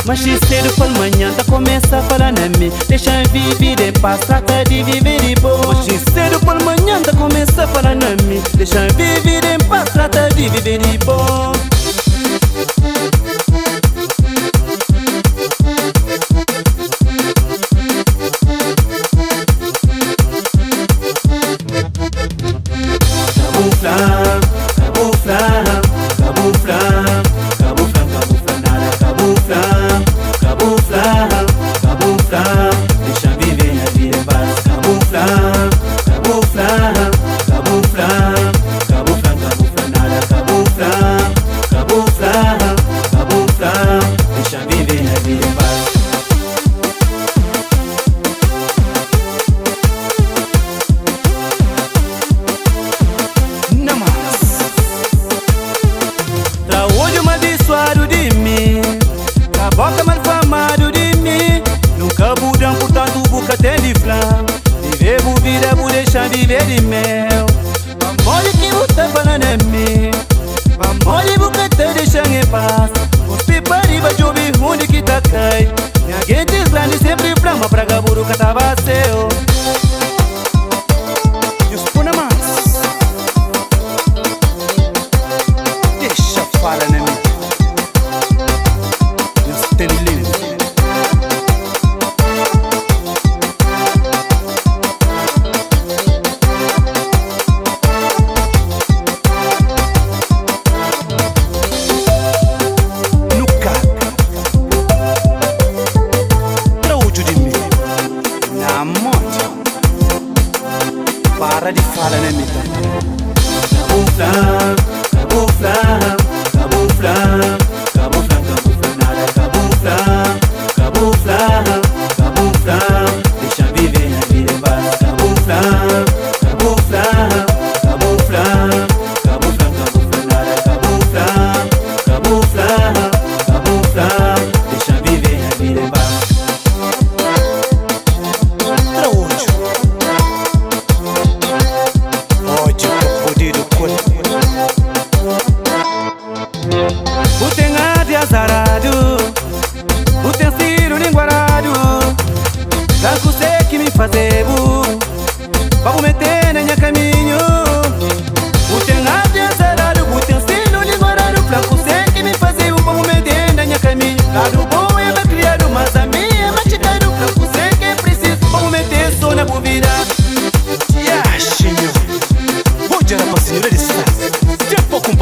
Mas se cedo pela manhã tá começa a falar na mim, deixa viver em paz, trata de viver de boa. Mas se cedo pela manhã tá começa a falar na mim, deixa viver em paz, trata de viver de boa. Boca malfamado de mim, nunca budam, portanto boca tem de flam. Viver bu vida, bu deixa viver de mel. Amor que você falando em mim, amor que te deixa em paz. Os pipariba de ouvir onde que tá cai. Minha gente grande sempre flama pra gaburu que tava seu. E os punamas deixa fala em mim. Para de falar, né, Mita? Cabufla, cabufla, cabufla, cabufla, cabufla, nada, cabufla, cabufla, cabufla, deixa viver na vida em paz. Cabufla, cabufla, cabufla, cabufla, cabufla, nada, cabufla, cabufla, cabufla, deixa viver na vida em paz. Azarado, utensílio linguarado, branco sei que me fazer vamos meter na minha caminho. Utensílio azarado, utensílio linguarado, branco sei que me fazer vamos meter na minha caminho. Lado bom é mais criado, mas a minha é mais tirado, branco sei que é preciso, vamos meter só na bovira. Yashinho, onde era pra senhora de sas? Tempo com